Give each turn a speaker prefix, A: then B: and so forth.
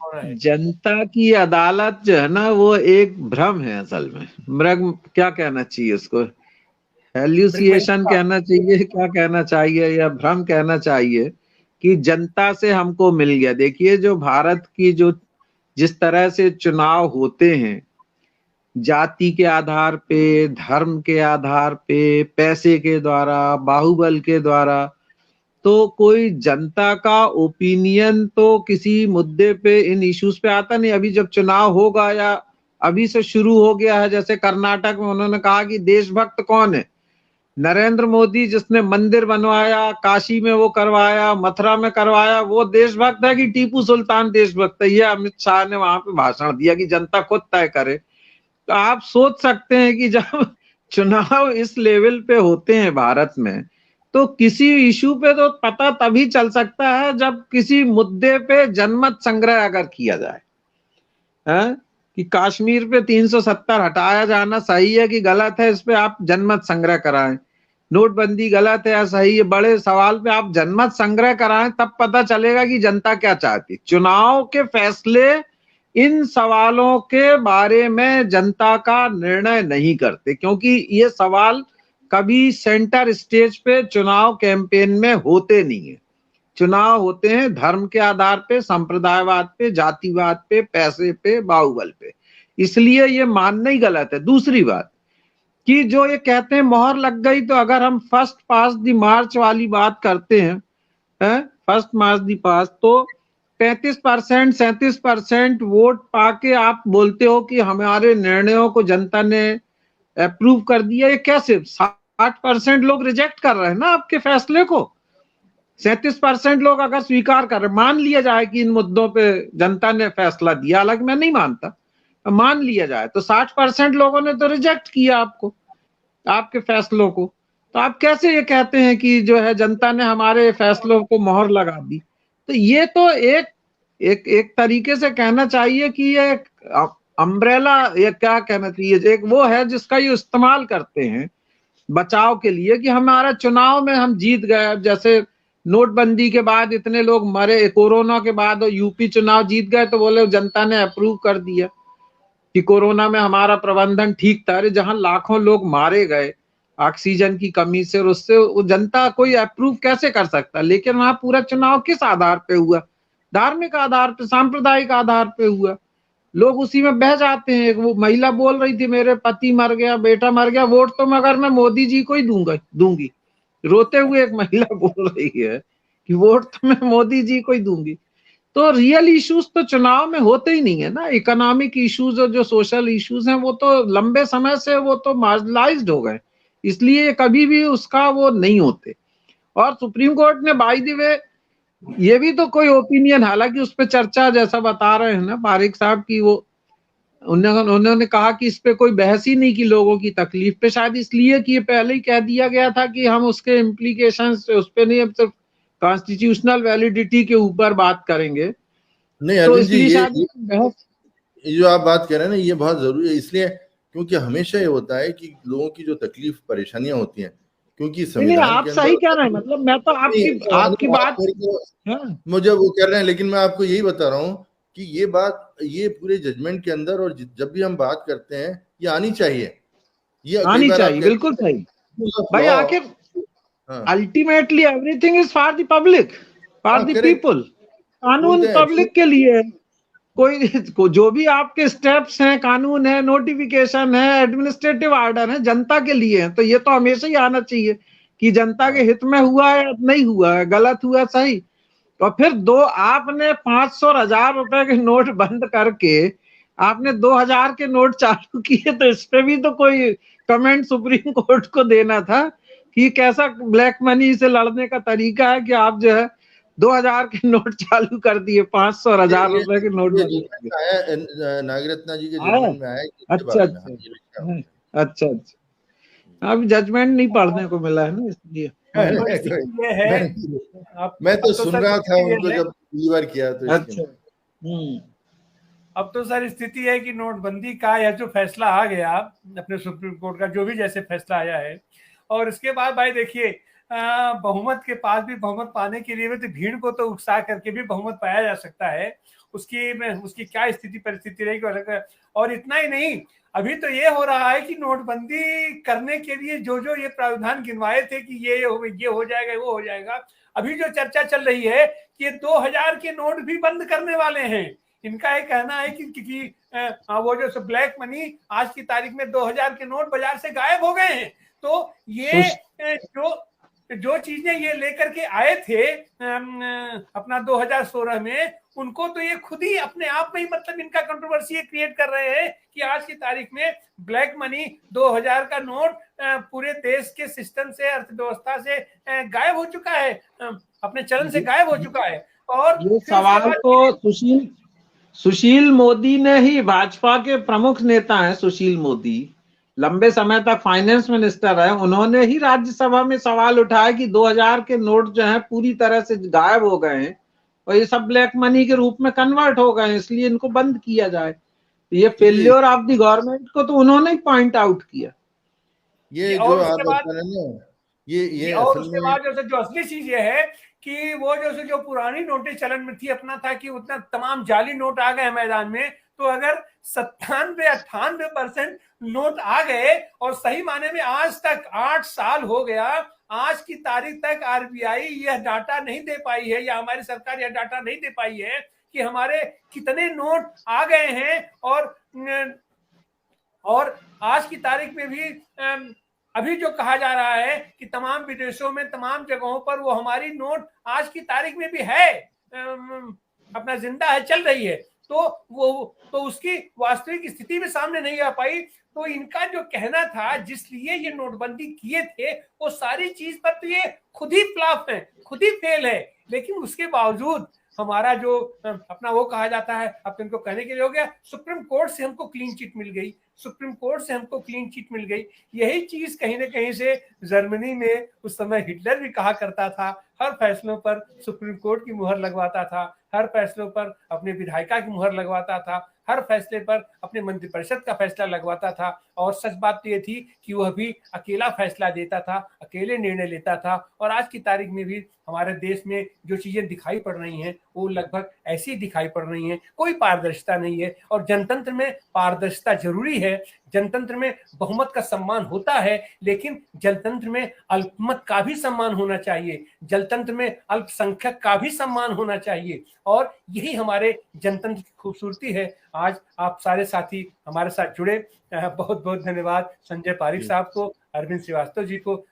A: हो रहा है।
B: जनता की अदालत जो है ना वो एक भ्रम है असल में। मृग क्या कहना चाहिए उसको, हेल्यूसिएशन
A: मृगमयता।
B: कहना चाहिए, क्या कहना चाहिए, या भ्रम कहना चाहिए कि जनता से हमको मिल गया। देखिए जो भारत की जो जिस तरह से चुनाव होते हैं, जाति के आधार पे, धर्म के आधार पे, पैसे के द्वारा, बाहुबल के द्वारा, तो कोई जनता का ओपिनियन तो किसी मुद्दे पे, इन इश्यूज पे आता नहीं। अभी जब चुनाव होगा या अभी से शुरू हो गया है, जैसे कर्नाटक में उन्होंने कहा कि देशभक्त कौन है, नरेंद्र मोदी जिसने मंदिर बनवाया, काशी में वो करवाया, मथुरा में करवाया, वो देशभक्त है कि टीपू सुल्तान देशभक्त है? ये अमित शाह ने वहां पे भाषण दिया कि जनता खुद तय करे। तो आप सोच सकते हैं कि जब चुनाव इस लेवल पे होते हैं भारत में, तो किसी इशू पे तो पता तभी चल सकता है जब किसी मुद्दे पे जनमत संग्रह अगर किया जाए, है कि कश्मीर पे 370 हटाया जाना सही है कि गलत है, इस पे आप जनमत संग्रह कराएं। नोटबंदी गलत है या सही है, बड़े सवाल पे आप जनमत संग्रह कराएं, तब पता चलेगा कि जनता क्या चाहती। चुनाव के फैसले इन सवालों के बारे में जनता का निर्णय नहीं करते, क्योंकि ये सवाल कभी सेंटर स्टेज पे चुनाव कैंपेन में होते नहीं है। चुनाव होते हैं धर्म के आधार पे, संप्रदायवाद पे, जातिवाद पे, पैसे पे, बाहुबल पे। इसलिए ये मानना ही गलत है। दूसरी बात कि जो ये कहते हैं मोहर लग गई, तो अगर हम फर्स्ट पास्ट द मार्च वाली बात करते हैं, फर्स्ट मार्च दी पास, तो 35% 37% वोट पाके आप बोलते हो कि हमारे निर्णयों को जनता ने अप्रूव कर दिया। ये कैसे? 60% लोग रिजेक्ट कर रहे हैं ना आपके फैसले को। 37% लोग अगर स्वीकार कर रहे, मान लिया जाए कि इन मुद्दों पे जनता ने फैसला दिया, हालांकि मैं नहीं मानता, तो मान लिया जाए तो 60% लोगों ने तो रिजेक्ट किया आपको, आपके फैसलों को। तो आप कैसे ये कहते हैं कि जो है जनता ने हमारे फैसलों को मोहर लगा दी? तो ये तो एक एक एक तरीके से कहना चाहिए कि ये अम्ब्रेला, ये क्या कहना चाहिए, एक वो है जिसका ये इस्तेमाल करते हैं बचाव के लिए कि हमारा चुनाव में हम जीत गए। अब जैसे नोटबंदी के बाद इतने लोग मरे, कोरोना के बाद यूपी चुनाव जीत गए तो बोले जनता ने अप्रूव कर दिया कि कोरोना में हमारा प्रबंधन ठीक था। अरे जहां लाखों लोग मारे गए ऑक्सीजन की कमी से, और उससे वो जनता कोई अप्रूव कैसे कर सकता? लेकिन वहां पूरा चुनाव किस आधार पे हुआ? धार्मिक आधार पे, सांप्रदायिक आधार पे हुआ। लोग उसी में बह जाते हैं। वो महिला बोल रही थी मेरे पति मर गया, बेटा मर गया, वोट तो मगर मैं मोदी जी को ही दूंगी। रोते हुए एक महिला बोल रही है कि वोट तो मैं मोदी जी को ही दूंगी। तो रियल इश्यूज तो चुनाव में होते ही नहीं है ना। इकोनॉमिक इश्यूज और जो सोशल इश्यूज हैं वो तो लंबे समय से वो तो मार्जिनलाइज्ड हो गए, इसलिए कभी भी उसका वो नहीं होते। और सुप्रीम कोर्ट ने बाय द वे ये भी तो कोई ओपिनियन, हालांकि उस पर चर्चा जैसा बता रहे हैं ना पारिक साहब की, वो उन्होंने कहा कि इस पे कोई बहस ही नहीं की लोगों की तकलीफ पे, शायद इसलिए कि ये पहले ही कह दिया गया था कि हम उसके इम्प्लीकेशंस उस पे नहीं, अब सिर्फ कॉन्स्टिट्यूशनल वैलिडिटी के ऊपर बात करेंगे।
C: नहीं
B: तो
C: अरविंद जी,
B: इसलिए शायद बहस।
C: ये जो आप बात कर रहे हैं ना, ये बहुत जरूरी है। इसलिए क्योंकि हमेशा ये होता है कि लोगों की जो तकलीफ परेशानियां होती हैं, क्योंकि
B: नहीं नहीं,
C: संविधान
B: आप
C: के
B: सही
C: अंदर
B: कह रहे हैं, मतलब मैं तो
C: नहीं,
B: आपकी आपकी
C: आप
B: बात।
C: मेरे को
B: हाँ,
C: मुझे वो कह रहे हैं, लेकिन मैं आपको यही बता रहा हूँ कि ये बात, ये पूरे जजमेंट के अंदर, और जब भी हम बात करते हैं ये आनी चाहिए। ये कई
B: आनी
C: बार आप
B: चाहिए,
C: कहते
B: बिल्कुल सही।
C: हैं
B: भाई
C: लॉ।
B: आखिर
C: हाँ
B: ultimately everything is for the public, for
C: हाँ,
B: द
C: करेक्ट।
B: पीपल। कानून
C: बोलते हैं
B: पब्लिक के लिए है। जो भी आपके स्टेप्स हैं, कानून है, नोटिफिकेशन है, एडमिनिस्ट्रेटिव ऑर्डर है, जनता के लिए है। तो ये तो हमेशा ही आना चाहिए कि जनता के
C: हाँ,
B: हित में हुआ है, नहीं हुआ है, गलत हुआ, सही। और फिर दो आपने 500 और 1000 रुपए के नोट बंद करके आपने 2000 के नोट चालू किए, तो इस पे भी तो कोई कमेंट सुप्रीम कोर्ट को देना था कि कैसा ब्लैक मनी से लड़ने का तरीका है कि आप जो है 2000 के नोट चालू कर दिए, 500 और 1000 रुपए के नोट
C: ये
B: बंद कर
C: जजमेंट आया नागरत्ना जी के
B: दिए। आया?
C: जजमेंट में आया इसके
B: अच्छा
C: बारे में। हाँ,
B: अच्छा।
C: ये लिखा
B: हाँ,
C: हुआ
B: अच्छा अच्छा। अब जजमेंट नहीं पढ़ने को मिला है ना, इसलिए।
C: है।
A: तो स्थिति ये है,
C: मैं तो
A: अब तो
C: सुन
A: सर
C: रहा था
A: स्थिति ये
C: उनको
A: है,
C: जब डिलीवर किया, तो इसके
B: अच्छा।
A: अब तो सर स्थिति है कि नोटबंदी का यह जो फैसला आ गया अपने सुप्रीम कोर्ट का, जो भी जैसे फैसला आया है, और इसके बाद भाई देखिए बहुमत के पास भी बहुमत पाने के लिए भी तो भीड़ को तो उकसा करके भी बहुमत पाया जा सकता है। उसकी क्या स्थिति परिस्थिति रहेगी। और इतना ही नहीं, अभी तो ये हो रहा है कि नोटबंदी करने के लिए जो जो ये प्रावधान गिनवाए थे कि ये हो जाएगा, वो हो जाएगा, अभी जो चर्चा चल रही है कि ये 2000 के नोट भी बंद करने वाले हैं। इनका ये कहना है कि वो जो ब्लैक मनी आज की तारीख में 2000 के नोट बाजार से गायब हो गए हैं। तो ये जो चीजें ये लेकर के आए थे अपना 2016 में, उनको तो ये खुद ही अपने आप में ही मतलब इनका कंट्रोवर्सी क्रिएट कर रहे हैं कि आज की तारीख में ब्लैक मनी 2000 का नोट पूरे देश के सिस्टम से, अर्थव्यवस्था से गायब हो चुका है, अपने चलन से गायब हो चुका है। और
B: ये सवाल तो सुशील मोदी ने ही, भाजपा के प्रमुख नेता हैं सुशील मोदी, लंबे समय तक फाइनेंस मिनिस्टर है, उन्होंने ही राज्यसभा में सवाल उठाया कि 2000 के नोट जो हैं पूरी तरह से गायब हो गए हैं और ये सब ब्लैक मनी के रूप में कन्वर्ट हो गए हैं, इसलिए इनको बंद किया जाए। ये फेलियर ऑफ द गवर्नमेंट को तो उन्होंने ही पॉइंट आउट किया।
C: ये जो आप बता रहे हैं ना, ये
A: और उसके बाद जो असली चीज ये है कि वो जो पुरानी नोटें चलन में थी, अपना था कि उतना तमाम जाली नोट आ गए मैदान में, तो अगर 97-98% नोट आ गए और सही माने में आज तक 8 साल हो गया, आज की तारीख तक आरबीआई यह डाटा नहीं दे पाई है या हमारी सरकार यह डाटा नहीं दे पाई है कि हमारे कितने नोट आ गए हैं। और आज की तारीख में भी अभी जो कहा जा रहा है कि तमाम विदेशों में, तमाम जगहों पर वो हमारी नोट आज की तारीख में भी है, अपना जिंदा है, चल रही है, तो उसकी वास्तविक स्थिति में सामने नहीं आ पाई। तो इनका जो कहना था जिसलिए ये नोटबंदी किए थे, वो सारी चीज पर तो ये खुद ही फ्लॉप है, खुद ही फेल है। लेकिन उसके बावजूद हमारा जो अपना वो कहा जाता है, अब इनको कहने के लिए हो गया, सुप्रीम कोर्ट से हमको क्लीन चिट मिल गई, सुप्रीम कोर्ट से हमको क्लीन चिट मिल गई। यही चीज कहीं ना कहीं से जर्मनी में उस समय हिटलर भी कहा करता था, हर फैसलों पर सुप्रीम कोर्ट की मुहर लगवाता था, हर फैसलों पर अपने विधायिका की मुहर लगवाता था, हर फैसले पर अपने मंत्रिपरिषद का फैसला लगवाता था। और सच बात तो ये थी कि वह भी अकेला फैसला देता था, अकेले निर्णय लेता था। और आज की तारीख में भी हमारे देश में जो चीजें दिखाई पड़ रही हैं वो लगभग ऐसी दिखाई पड़ रही हैं, कोई पारदर्शिता नहीं है। और जनतंत्र में पारदर्शिता जरूरी है, जनतंत्र में बहुमत का सम्मान होता है, लेकिन जनतंत्र में अल्पमत का भी सम्मान होना चाहिए, जनतंत्र में अल्पसंख्यक का भी सम्मान होना चाहिए। और यही हमारे जनतंत्र की खूबसूरती है। आज आप सारे साथी हमारे साथ जुड़े, बहुत बहुत धन्यवाद संजय पारिक साहब को, अरविंद श्रीवास्तव जी को।